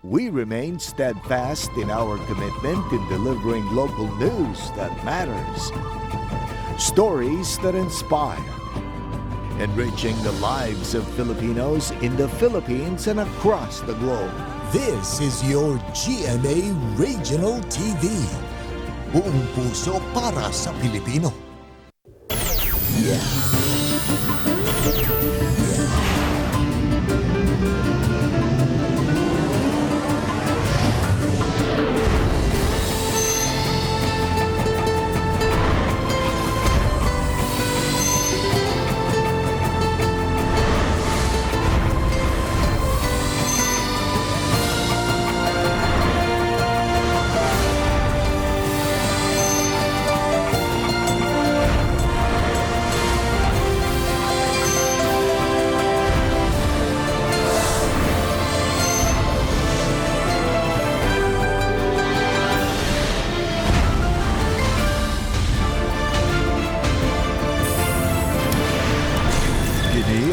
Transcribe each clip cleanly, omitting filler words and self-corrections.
we remain steadfast in our commitment in delivering local news that matters. Stories that inspire. Enriching the lives of Filipinos in the Philippines and across the globe. This is your GMA Regional TV. Buong puso para sa Pilipino.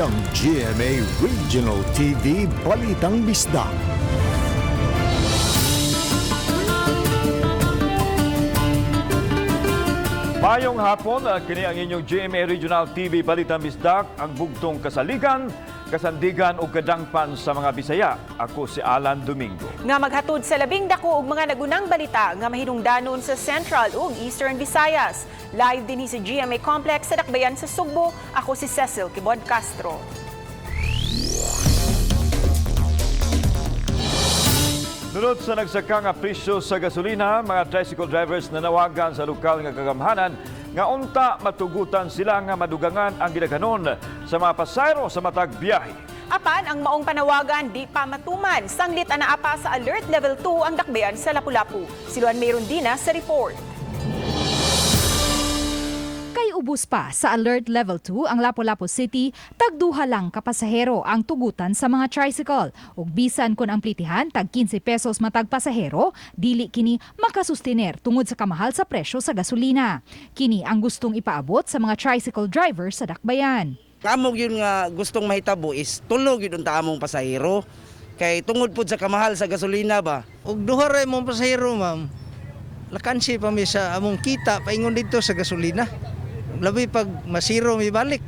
Ang GMA Regional TV Balitang Bisdak. Mayong hapon, kini ang inyong GMA Regional TV Balitang Bisdak, ang bugtong kasaligan, kasandigan o kadangpan sa mga Bisaya. Ako si Alan Domingo. Nga maghatod sa labing dako og mga nagunang balita nga mahinungdanon sa Central ug Eastern Visayas. Live din sa GMA Complex sa Dakbayan sa Sugbo. Ako si Cecil Kibod Castro. Nunod sa nagsaka nga presyo sa gasolina, mga tricycle drivers nanawagan sa lokal nga kagamhanan nga unta matugutan sila nga madugangan ang gidaghanon sa mga pasayro sa matag biyahe. Apan ang maong panawagan di pa matuman. Sanglit ana apa sa Alert Level 2 ang Dakbayan sa Lapu-Lapu. Siluan mayroon din sa report. Kay ubos pa sa Alert Level 2 ang Lapu-Lapu City, tagduha lang kapasahero ang tugutan sa mga tricycle. Ug bisan kun ang plitihan tag 15 pesos matag pasahero, dili kini makasustener tungod sa kamahal sa presyo sa gasolina. Kini ang gustong ipaabot sa mga tricycle driver sa Dakbayan. Amog yun nga gustong mahitabo is tulog yun unta among pasahero. Kay tungod po sa kamahal sa gasolina ba. Og duha ra imong pasahero, ma'am. Lakansi pa mi sa among kita paingon dito sa gasolina. Labi pag masiro mi balik.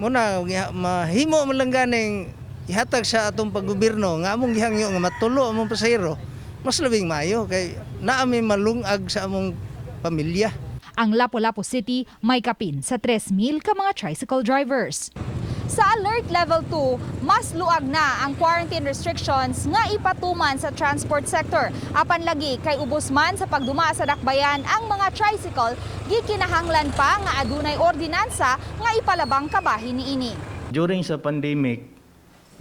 Muna mahimo man lang ganing ihatag sa atong paggobyerno nga among gihangyo nga matulo among pasahero. Mas labing mayo kay naa mi malungag sa among pamilya. Ang Lapu-Lapu City may kapin sa 3,000 ka mga tricycle drivers. Sa Alert Level 2, mas luag na ang quarantine restrictions nga ipatuman sa transport sector. Apan lagi kay ubos man sa pagduma sa Dakbayan ang mga tricycle, gikinahanglan pa nga adunay ordinansa nga ipalabang kabahin niini. During sa pandemic,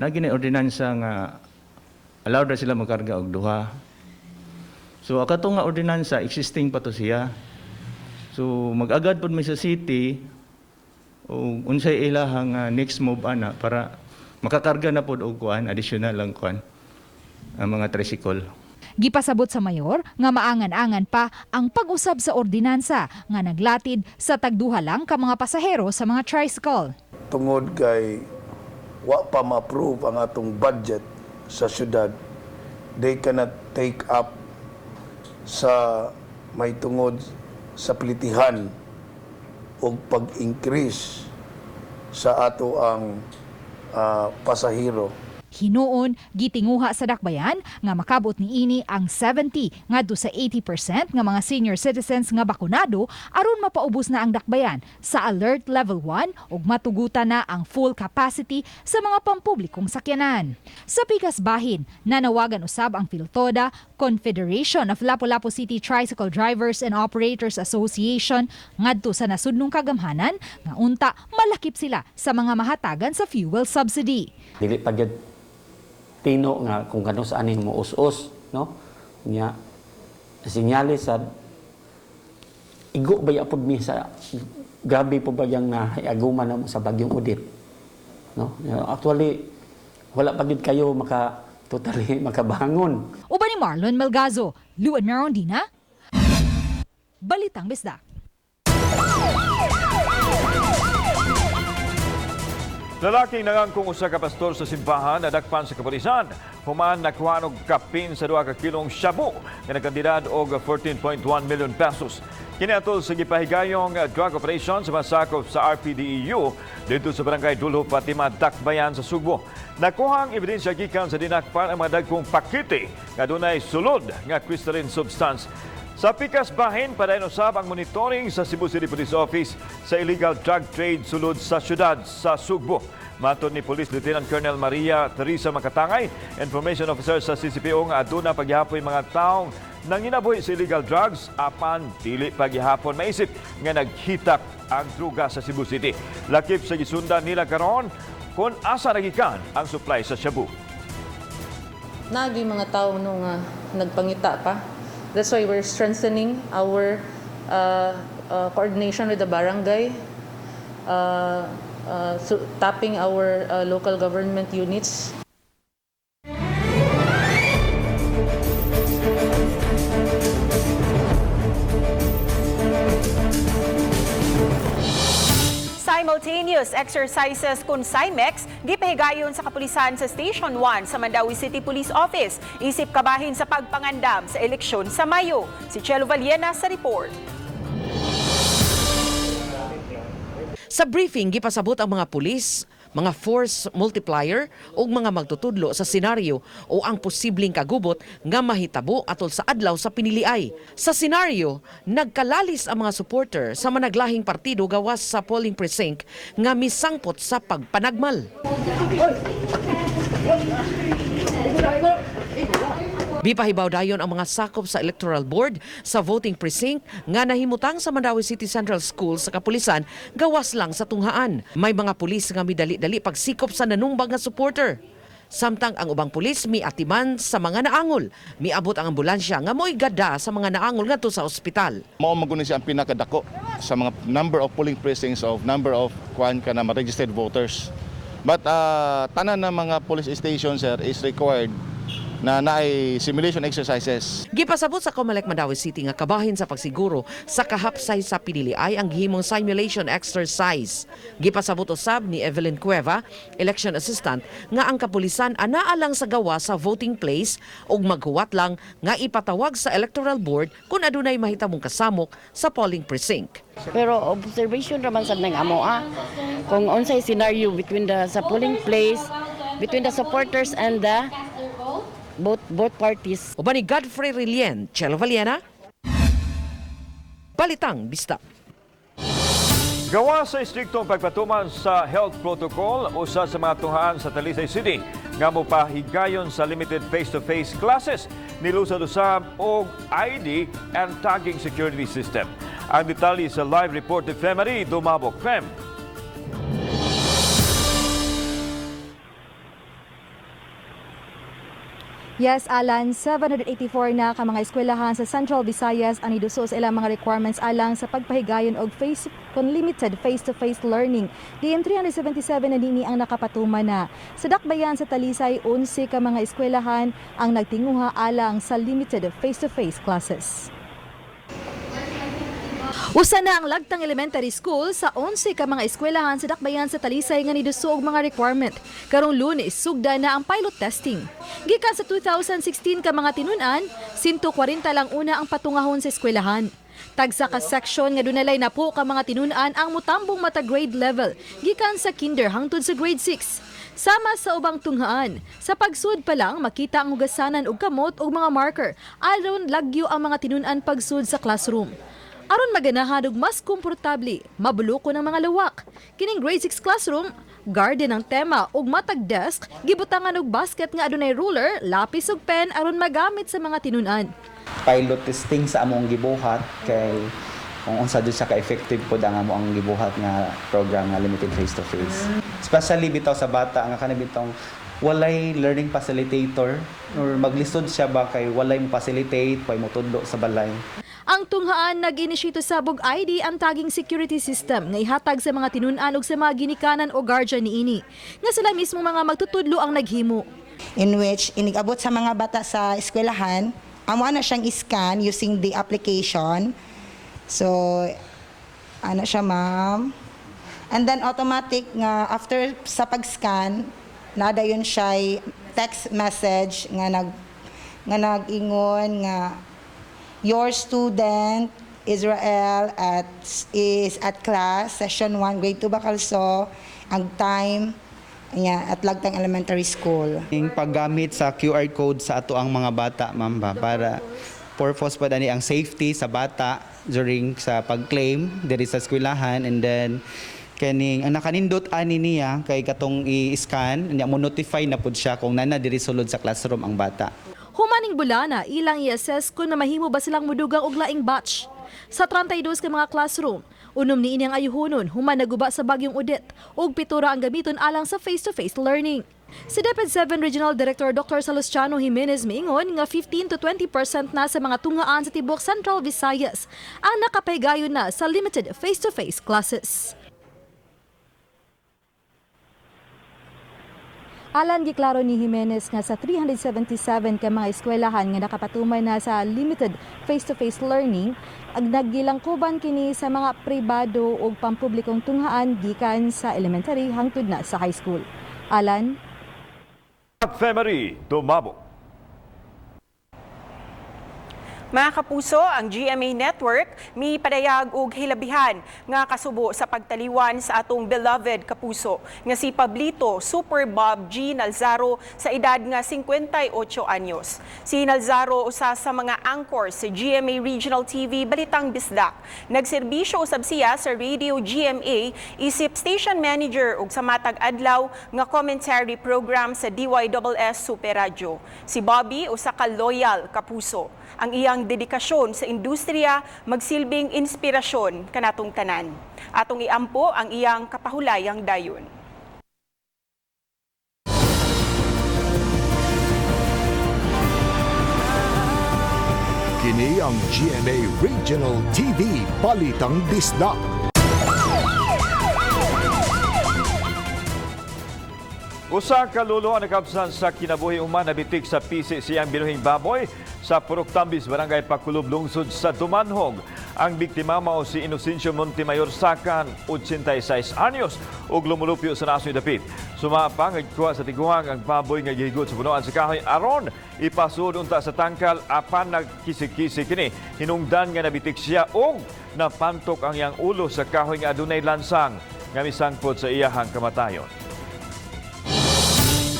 naging ordinansa nga allowed na sila magkarga og duha. So akato nga ordinansa existing pa to siya. So mag-agad pod mi sa city o unsay ilahang next move ana para makakarga na pod og kuan additional lang kuan ang mga tricycle. Gipasabot sa mayor nga maangan-angan pa ang pag-usab sa ordinansa nga naglatid sa tagduha lang ka mga pasahero sa mga tricycle. Tungod kay wa pa ma-approve ang atong budget sa syudad, they cannot take up sa may tungod sa plitihan o pag-increase sa ato ang pasahero. Hinuon, gitinguha sa Dakbayan nga makabot niini ang 70 ngadto sa 80% nga mga senior citizens nga bakunado aron mapaubos na ang Dakbayan sa Alert Level 1 ug matugutan na ang full capacity sa mga pampublikong sakyanan. Sa pikas bahin, nanawagan usab ang Philtoda, Confederation of Lapu-Lapu City Tricycle Drivers and Operators Association ngadto sa nasudnong kagamhanan nga unta malakip sila sa mga mahatagan sa fuel subsidy. Dili pa gyud tino nga kung kano saan mo us-us, no? Nya sinyalis sa igo ba yapod mi sa grabe po ba yang nahiaguman na mo sa bagyong Udit, no? Actually wala pa gid kayo totally makabangon. Uban ni Marlon Melgazo, Luan Merondina, Balitang Bisdak. Lalaking nangangkong usa ka pastor sa simbahan nadakpan sa kapulisan. Human nakuha og kapin sa 2 ka kilong shabu nga nagkandidad og 14.1 million pesos. Kiniatol sa gipahigayong drug operation sa masakop sa RPDEU dito sa barangay Dulho, Fatima, Dakbayan sa Sugbo. Nakuha ang ebidensya gikan sa dinakpan ang mga dagkong pakete nga dunay sulod nga crystalline substance. Sa pikas bahin, padayon usab ang monitoring sa Cebu City Police Office sa illegal drug trade sulod sa syudad sa Sugbo. Matod ni Police Lieutenant Colonel Maria Teresa Makatangay, Information Officer sa CCPO nga aduna pagyapoy mga taong nanginabuhi sa illegal drugs apan dili pagyahapon maisip nga naghitak ang druga sa Cebu City. Lakip sa gisundan nila karon kung asa nagikan ang supply sa shabu. Nagi mga tao nung nagpangita pa. That's why we're strengthening our coordination with the barangay, tapping our local government units. Simultaneous exercises kun SIMEX gipahigayon sa kapulisan sa Station 1 sa Mandawi City Police Office isip kabahin sa pagpangandam sa eleksyon sa Mayo. Si Chelo Valiena sa report. Sa briefing gipasabot ang mga pulis, mga force multiplier o mga magtutudlo sa senaryo o ang posibleng kagubot nga mahitabo atol sa adlaw sa piniliay. Sa senaryo, nagkalalis ang mga supporter sa managlahing partido gawas sa polling precinct nga misangpot sa pagpanagmal. Bipahibaw dayon ang mga sakop sa Electoral Board sa voting precinct nga nahimutang sa Mandawi City Central School sa kapulisan gawas lang sa tunghaan. May mga pulis nga midali-dali pagsikop sa nanumbang nga supporter. Samtang ang ubang pulis miatiman sa mga naangol. Miabot ang ambulansya nga mo'y gada sa mga naangol ngadto sa ospital. Mao magunin siya ang pinakadako sa mga number of polling precincts of number of registered voters. But tanan ng mga police stations sir is required na naay simulation exercises. Gipasabot sa Comelec Mandawi City nga kabahin sa pagsiguro sa kahapsay sa piniliay ang gihimong simulation exercise. Gipasabot usab ni Evelyn Cueva, election assistant, nga ang kapulisan anaa lang sa gawa sa voting place ug maghuwat lang nga ipatawag sa Electoral Board kung adunay mahitamong kasamok sa polling precinct. Pero observation raman sad nang amo kung unsay scenario between sa polling place, between the supporters and the both parties. Uban ni Godfrey Rilien, Chelo Valiena, Balitang Bista. Gawa sa istriktong pagpatuman sa health protocol, usa sa mga tunghaan sa Talisay City nga mopahigayon sa limited face-to-face classes nilusad-usab og ID and tagging security system. Ang detalye sa live report ni Femari Dumabok. Fem. Yes, Alan, 784 na ka mga eskwelahan sa Central Visayas ang iduso sa ilang mga requirements alang sa pagpahigayon og limited face-to-face learning. Diin 377 na dini ang nakapatuman na. Sa Dakbayan sa Talisay, 11 ka mga eskwelahan ang nagtinguha alang sa limited face-to-face classes. Usa na ang Lagtang Elementary School sa 11 ka mga eskwelahan sa Dakbayan sa Talisay nga niduso og mga requirement. Karong Lunes sugda na ang pilot testing. Gikan sa 2016 ka mga tinunan, 140 lang una ang patungahon sa eskwelahan. Tagsa ka section nga dunalay na po ka mga tinunan ang mutambong mata grade level gikan sa kinder hangtod sa grade 6. Sama sa ubang tunghaan, sa pagsud pa lang makita ang hugasanan og kamot og mga marker aron lagyo ang mga tinunan pagsud sa classroom. Aron maganahan og mas komportable, mabuluko ng mga luwak. Kining grade 6 classroom, garden ang tema ug matag desk, gibutangan og basket nga adunay ruler, lapis ug pen aron magamit sa mga tinunan. Pilot testing sa among gibuhat kay kung unsa jud siya ka-effective pod ang among gibuhat nga program nga limited face to face. Especially bitaw sa bata nga kanang bitong walay learning facilitator or maglisod siya ba kay walay mo facilitate, pay mo tudlo sa balay. Ang tunghaan nag-inisyito sabog ID ang tagging security system nga ihatag sa mga tinunan ug sa mga ginikanan o guardian niini. Nga sila mismo mga magtutudlo ang naghimo. In which inigabot sa mga bata sa eskwelahan, amo na siyang scan using the application. So ano siya ma'am? And then automatic nga after sa pag-scan, nada yun siya text message nga nag-ingon nga your student Israel is at class session 1 grade 2 bakalso ang time at Lagtang Elementary School. Yung paggamit sa QR code sa ato ang mga bata, ma'am, para purpose pa dani ang safety sa bata during sa pag-claim diri sa eskwelahan, and then kaning ang nakanindot ani niya kay katong i-scan nya mo notify na pud siya kung nana diri sulod sa classroom ang bata. Humaning bulana, ilang i-assess kung na mahimo ba silang mudugang og laing batch. Sa 32 ka mga classroom, unom ni ini ang ayuhonon, human naguba sa bagyong Odette, ug pitura ang gamiton alang sa face-to-face learning. Si DepEd 7 Regional Director Dr. Salustiano Jimenez miingon nga 15 to 20% na sa mga tungaan sa tibok Central Visayas ang nakapaygayon na sa limited face-to-face classes. Alan giklaro ni Jimenez nga sa 377 ka mga eskwelahan nga nakapatumay na sa limited face-to-face learning, ag naggilangkuban kini sa mga pribado o pampublikong tunghaan gikan sa elementary hangtod na sa high school. Alan? Femery Tumabo. Mga kapuso, ang GMA Network may padayag og hilabihan nga kasubo sa pagtaliwan sa atong beloved kapuso nga si Pablito Super Bob G. Nalzaro sa edad nga 58 anyos. Si Nalzaro usa sa mga anchor sa GMA Regional TV Balitang Bisdak. Nagserbisyo usab siya sa Radio GMA isip station manager ug sa matag adlaw nga commentary program sa DYSS Super Radio. Si Bobby usa ka loyal kapuso. Ang iyang dedikasyon sa industriya magsilbing inspirasyon kanatong tanan. Atong iampo ang iyang kapahulayang dayon. Kini ang GMA Regional TV Balitang Bisdak. Usa ka lulo ang nakabsan sa kinabuhi human nabitik sa pisi siyang binuhing baboy sa Purok Tambis, Barangay Pakulob, lungsod sa Tumanhog. Ang biktima mao si Inocencio Montemayor Sacan, 86 anyos, ug lumulupyo sa nasong dapit. Sumapang nagkuha sa tiguang ang baboy nga gihigot sa punuan sa kahoy aron ipasud unta sa tangkal apan nagkisik-kisik kini. Hinungdan nga nabitik siya ug napantok ang iyang ulo sa kahoy nga adunay lansang nga misangpot sa iyahang kamatayon.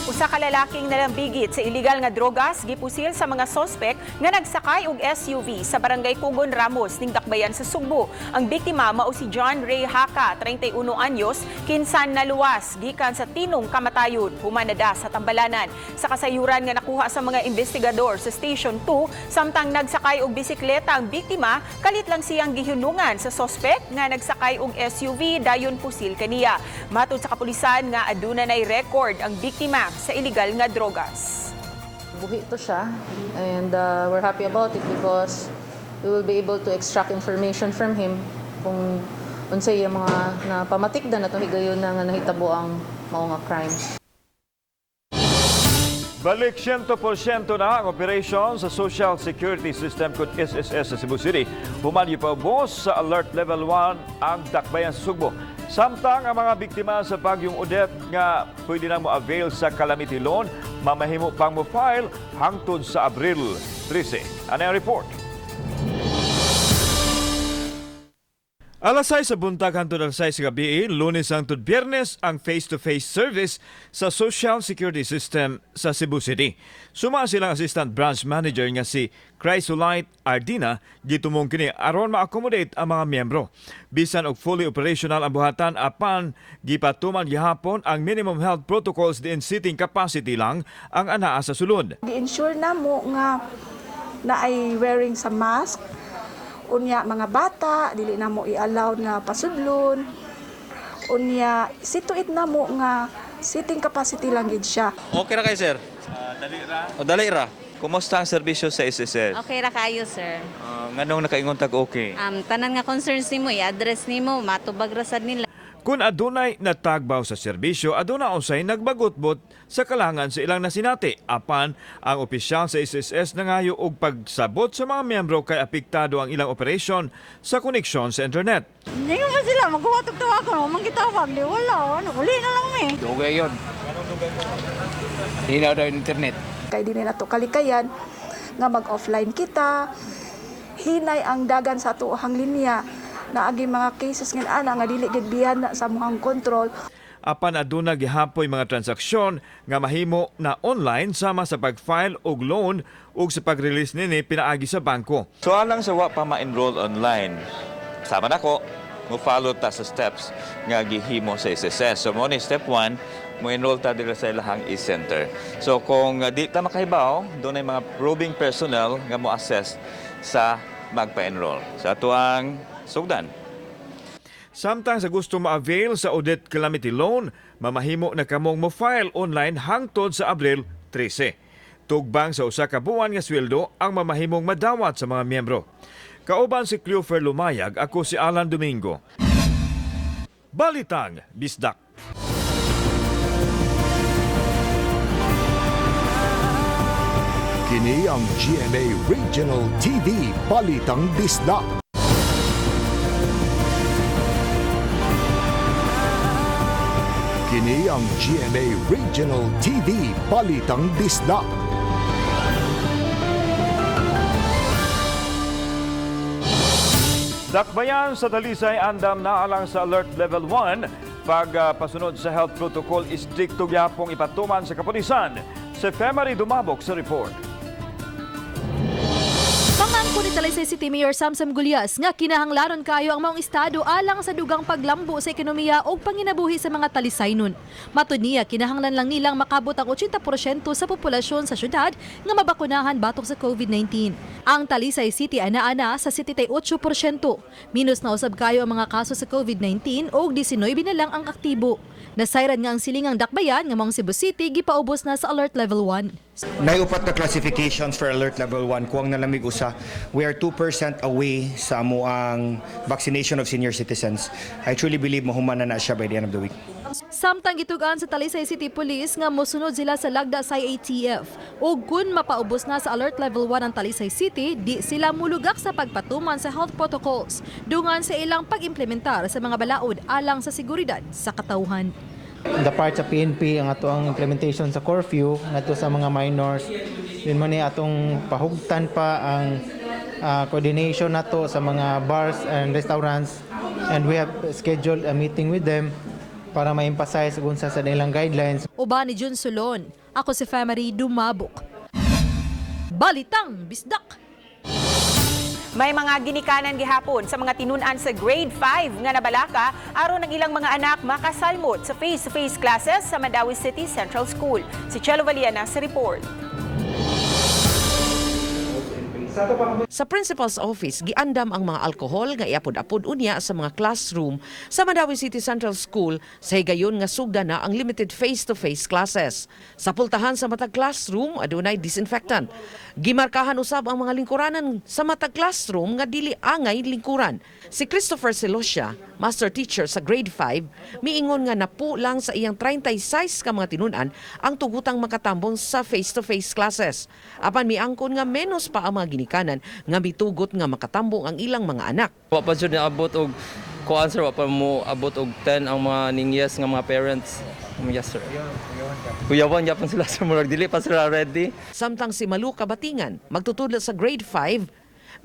Usa ka lalaking nalambigit sa illegal nga drogas gipusil sa mga sospek nga nagsakay og SUV sa Barangay Kugon Ramos ning Dakbayan sa Sugbo. Ang biktima mao si John Ray Haka, 31 anyos, kinsan naluwas gikan sa tinong kamatayon humanada sa Tambalanan. Sa kasayuran nga nakuha sa mga investigador sa Station 2, samtang nagsakay og bisikleta ang biktima, kalit lang siyang gihunungan sa sospek nga nagsakay og SUV dayon pusil kaniya. Matod sa kapulisan nga aduna nay record ang biktima sa illegal nga drogas. Buhi ito siya, and we're happy about it because we will be able to extract information from him kung unsay mga napamatikdan atong higayon na nga nahitabo ang mao nga crimes. Balik 100% na ang operasyon sa Social Security System kung SSS sa Cebu City. Humanyo pa ubos sa Alert Level 1 ang Dakbayan sa Sugbo. Samtang ang mga biktima sa Bagyong Odette nga pwede na mo-avail sa calamity loan, mamahimo pang mo-file hangtod sa Abril 13. Ano ang report? Alas 6 sa buntag hangtod alas 6 sa gabi, Lunes hangtod Biyernes ang face-to-face service sa Social Security System sa Cebu City. Suma silang Assistant Branch Manager nga si Chrysolite Ardina gitumong kini aron ma-accommodate ang mga miyembro. Bisan og fully operational ang buhatan apan gipatuman gihapon ang minimum health protocols diin sitting capacity lang ang anaa sa sulod. Gi-ensure na mo nga na ay wearing sa mask. Unya mga bata dili na mo i-allow nga pasudlon. Unya situit na mo nga sitting capacity lang gid siya. Okay ra kay sir? Dali ra. Dali ra. Kumusta ang serbisyo sa SSS? Okay ra kayo sir. Nganong nakaingon tag okay? Tanan nga concerns nimo i-address nimo matubag ra sad nila. Kung adunay natagbaw sa serbisyo, aduna usay nagbagotbot sa kalangan sa ilang nasinati. Apan ang opisyal sa SSS nangayo og pagsabot sa mga miyembro kay apektado ang ilang operasyon sa koneksyon sa internet. Hindi mo sila magkuwatog-tawag ko, mangitawag, di wala, uli na lang Dugay yun. Hindi na daw internet. Kay din na to kalikayan nga mag-offline kita, hinay ang dagan sa tuohang linya na agi mga cases nga nga dili gid biyan na sa muhang kontrol. Apan aduna gihapoy mga transaksyon nga mahimo na online sama sa pag-file og loan ug sa pag-release nini pinaagi sa bangko. So alang sa wa pa ma-enroll online, sama nako mo follow ta sa steps nga gihimo sa SSS. So mo ni step 1, mo enroll ta dira sa ilahang e-center. So kung di ta makahibaw, doon ay mga probing personnel nga mo assess sa magpa-enroll sa atuang sugdan. Samtang sa gusto ma-avail sa Audit Calamity Loan, mamahimo na kamong mo-file online hangtod sa Abril 13. Tugbang sa usa ka buwan nga sweldo ang mamahimong madawat sa mga miyembro. Kauban si Cleofer Lumayag, ako si Alan Domingo. Balitang Bisdak. Kini ang GMA Regional TV Balitang Bisdak. Kini ang GMA Regional TV Balitang Bisdak. Dakbayan sa Talisay andam na alang sa Alert Level 1. Pagpasunod sa health protocol, istrikto gyapong ipatuman sa kapulisan. Si Femari Dumabok sa report. Pangangko ni Talisay City Mayor Samsam Gulyas nga kinahanglanon kayo ang maong estado alang sa dugang paglambo sa ekonomiya o panginabuhi sa mga Talisaynon. Matud niya, kinahanglan lang nilang makabot ang 80% sa populasyon sa syudad nga mabakunahan batok sa COVID-19. Ang Talisay City ana-ana sa 78%. Minus na usab kayo ang mga kaso sa COVID-19 o 19 na lang ang aktibo. Nasayran nga ang silingang dakbayan nga maong Cebu City gipaubos na sa Alert Level 1. Naiupat na classifications for Alert Level 1. Kuwang nalamig usa, we are 2% away sa amuang vaccination of senior citizens. I truly believe mahumana na siya by the end of the week. Samtang gitugaan sa Talisay City Police nga mosunod sila sa lagda sa ATF. O kun mapaubos na sa Alert Level 1 ang Talisay City, di sila mulugak sa pagpatuman sa health protocols dungan sa ilang pag-implementar sa mga balaod alang sa seguridad sa katawhan. The part sa PNP ang ato ang implementation sa curfew nato sa mga minors. Yun man ni atong pahugtan pa ang coordination nato sa mga bars and restaurants, and we have scheduled a meeting with them para ma-emphasize kung sa nilang guidelines. Uba ni Jun Solon, ako si Femari Dumabok. Balitang Bisdak. May mga ginikanan gihapon sa mga tinunan sa grade 5 nga nabalaka aron ang ilang mga anak makasalmot sa face-to-face classes sa Mandawi City Central School. Si Chelo Valiana sa report. Sa principal's office, giandam ang mga alkohol nga iapod-apod unya sa mga classroom sa Mandawi City Central School sa higayon nga sugda na ang limited face-to-face classes. Sa pultahan sa matag classroom, adunay disinfectant. Gimarkahan usab ang mga lingkuranan sa matag classroom nga dili angay lingkuran. Si Christopher Celostia, master teacher sa grade 5, miingon nga napu lang sa iyang 36 ka mga tinunan ang tugutang makatambong sa face-to-face classes. Apan miangkon nga menos pa ang mga ginikanan nga mitugot nga makatambong ang ilang mga anak. Wa pa jud abot og co-answer, wa pa mo abot og 10 ang mga ningyas nga mga parents. Yes sir. Kuyawan yapon sila sa murag dili pa sila ready. Samtang si Malu Kabatingan magtutudlo sa grade 5,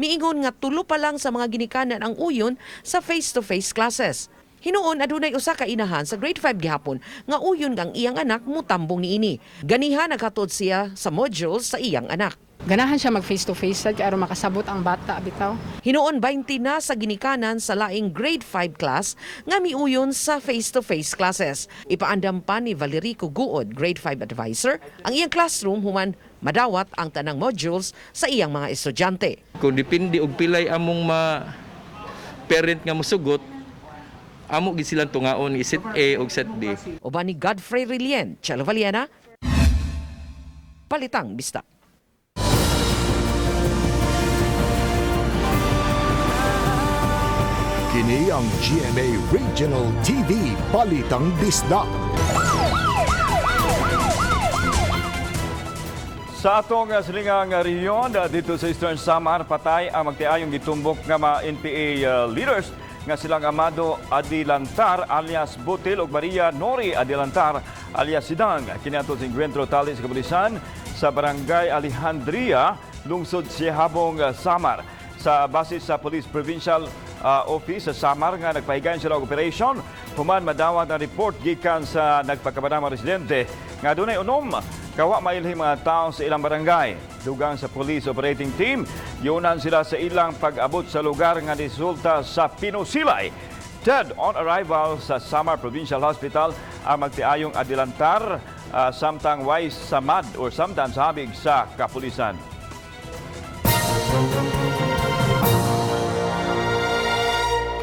miingon nga tulo pa lang sa mga ginikanan ang uyon sa face-to-face classes. Hinuon adunay usa ka inahan sa grade 5 gihapon nga uyon ang iyang anak mutambong niini. Ganiha naghatod siya sa modules sa iyang anak. Ganahan siya mag face-to-face sad aron makasabot ang bata bitaw. Hinuon 20 na sa ginikanan sa laing grade 5 class nga miuyon sa face-to-face classes. Ipaandam pa ni Valerico Guod, grade 5 advisor, ang iyang classroom human madawat ang tanang modules sa iyang mga estudyante. Kung depende og pilay among parent nga mosugot, amo gid silang tungaon i set A ug set B. Uban ni Godfrey Rilien, Chelo Valiana, Balitang Bisdak. Kini Kini ang GMA Regional TV Balitang Bisdak. Sa atong silingang rehiyon dito sa Eastern Samar, patay ang magtiayong gitumbok nga mga NPA leaders nga silang Amado Adilantar alias Butil ug Maria Nori Adilantar alias Sidang. Kiniadto sa Encuentro tali sa kapulisan sa Barangay Alejandria, lungsod Sihabong, Samar. Sa base sa Police Provincial Office sa Samar nga nagpahigayon sila og operation, human madawat ang report gikan sa nagpakabanang residente nga dunay unom kawa mailhing mga tao sa ilang barangay. Dugang sa Police Operating Team, yunan sila sa ilang pag-abot sa lugar nga resulta sa pinusilay. Dead on arrival sa Samar Provincial Hospital ang magtiayong Adilantar, samtang wise samad or sometimes habig sa kapulisan.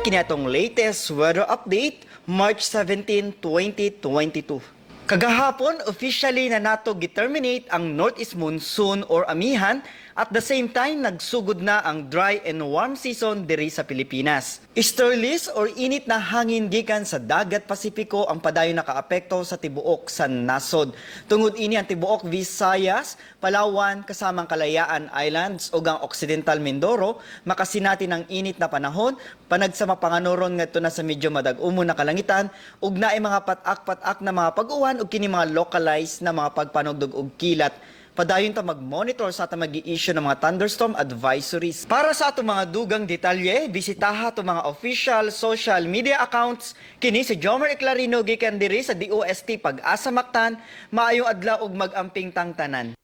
Kinatong latest weather update, March 17, 2022. Kagahapon, officially na nato giterminate ang northeast monsoon or amihan. At the same time, nagsugod na ang dry and warm season diri sa Pilipinas. Easterlies or init na hangin gikan sa dagat Pasipiko ang padayon nakaapekto sa tibuok sa nasod. Tungod ini ang tibuok Visayas, Palawan, kasamang Kalayaan Islands o ang Occidental Mindoro, makasinati ng init na panahon, panagsama panganuron ngadto na sa medyo madag-umon na kalangitan, ug naay mga patak-patak na mga pag-uwan ug kini mga localized na mga pagpanugdog ug kilat. Padayon ta mag-monitor sa ata mag-i-issue ng mga thunderstorm advisories. Para sa ato mga dugang detalye, bisitaha ato mga official social media accounts. Kini si Jomer Eclarino gikan diri sa DOST Pag-asa Mactan. Maayong adlaw ug mag-amping tangtanan.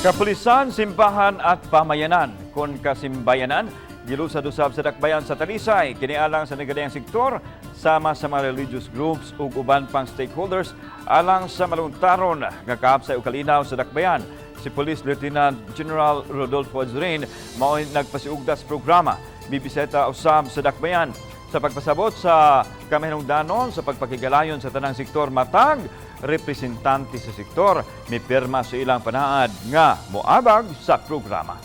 Kapulisan, simbahan at pamayanan. Kung kasimbayanan, gilusad-usab sa dakbayan sa Talisay, kinialang sa nagadayang sektor, sama sa mga religious groups ug uban pang stakeholders alang sa maluntaron nga kaabsay ug kalinaw sa dakbayan. Si Police Lieutenant General Rodolfo Azurin mao nagpasiugda sa programa bibisita usab sa dakbayan sa pagpasabot sa kamahinungdanon sa pagpakigalayon sa tanang sektor matag representante sa sektor mipirma sa ilang panaad nga moabag sa programa.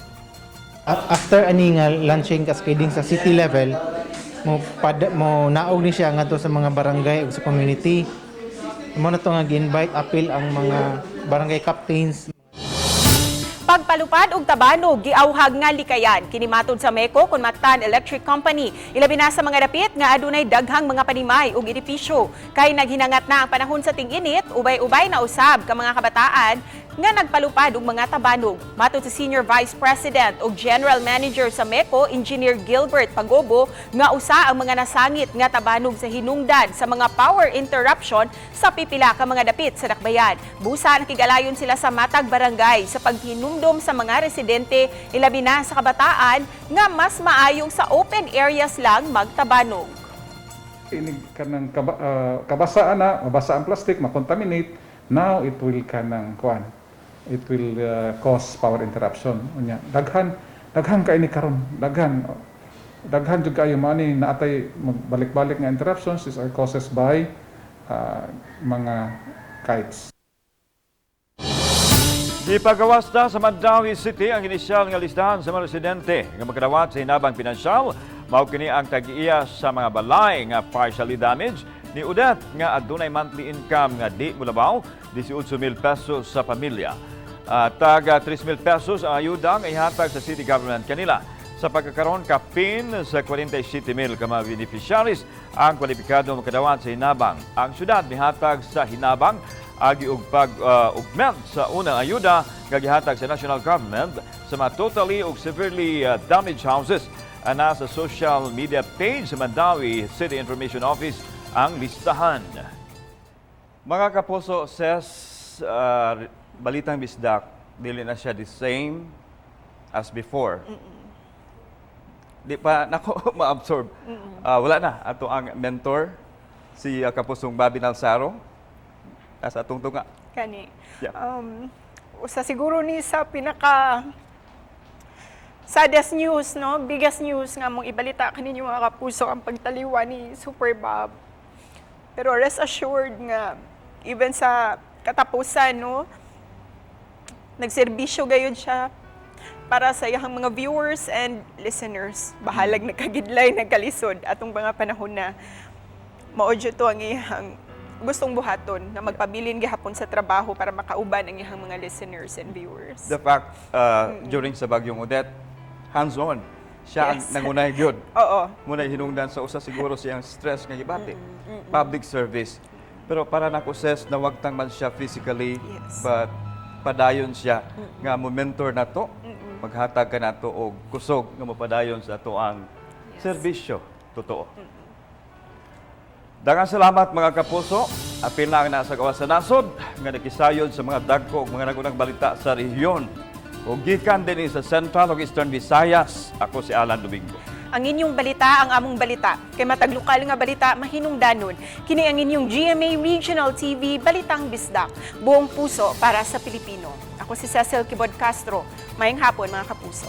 After ani nga launching cascading sa city level, mo naog ni siya ngadto sa mga barangay ug sa community. Mo na to nga gi-invite appeal ang mga barangay captains. Pagpalupad og tabanog giawhag nga likayan kini matud sa MECO kun Mactan Electric Company. Ilabi na sa mga dapit nga adunay daghang mga panimay ug edipisyo. Kay naghinangat na ang panahon sa ting-init, ubay-ubay na usab ka mga kabataan nga nagpalupad og mga tabanog. Matud sa Senior Vice President ug General Manager sa MECO, Engineer Gilbert Pagobo, nga usa ang mga nasangit nga tabanog sa hinungdan sa mga power interruption sa pipila ka mga dapit sa dakbayan. Busa nakigalayon sila sa matag barangay sa paghinumdom sa mga residente, ilabi na sa kabataan nga mas maayong sa open areas lang magtabanog. Ini kanang kabasaan na, mabasa ang plastic, makontaminate, now it will kanang kuan. It will cause power interruption. Unya daghan kay ni karon, daghan jud kayo mani naatay balik-balik nga interruptions is are causes by mga kites. Ipagawas na sa Mandawi City ang inisyal nga listahan sa mga residente nga magkadawat sa hinabang pinansyal. Mao kini ang tag-iya sa mga balay nga partially damaged ni Udet nga adunay monthly income nga di mulabaw 18,000 pesos sa pamilya. Taga 3,000 pesos ang ayuda nga ihatag sa city government kanila. Sa pagkakaroon kapin sa 47,000 ka mga beneficiaries ang kwalipikado makadawat sa hinabang. Ang syudad mihatag sa hinabang agi og pag-augment sa unang ayuda nga gihatag sa national government sa mga totally ug severely damaged houses. Ana sa social media page sa Mandawi City Information Office ang listahan. Mga kapuso, says Balitang Bisdak, dili na siya the same as before. Di pa nako ma-absorb. Wala na ato ang mentor si kapusong Bobby Nalsaro. Asa atong tunga. Kani. Yeah. Usa siguro ni sa pinaka saddest news, no? Biggest news nga mong ibalita kaninyo mga kapuso ang pagtaliwa ni Super Bob. Pero rest assured nga even sa katapusan, no? Nagserbisyo gayud siya para sa iyang mga viewers and listeners. Bahalag nagkagidlay, nagkalisod atong mga panahon na maudyo to ang iyang gustong buhaton na magpabilin gihapon sa trabaho para makauban ang iyang mga listeners and viewers. The fact, during sa Bagyong Odette, hands-on, siya ang Yes. nangunay yun. Oo. Muna hinungdan sa usa siguro siyang stress nga gibati. Public service. Pero para na-assess na wag tang man siya physically, but padayon siya nga mo-mentor na to, maghatag ka na to og kusog nga mapadayon sa ato ang serbisyo. Totoo. Daghang salamat mga kapuso. Apil na ang nasa gawas sa nasod nga nakisayon sa mga dagko ug mga nagunang balita sa rehiyon. Ug gikan din sa Central ug Eastern Visayas. Ako si Alan Domingo. Ang inyong balita, ang among balita. Kay matag lokal nga balita, mahinungdanon. Kini ang inyong GMA Regional TV, Balitang Bisdak. Buong puso para sa Pilipino. Ako si Cecil Kibod Castro. Mayang hapon mga kapuso.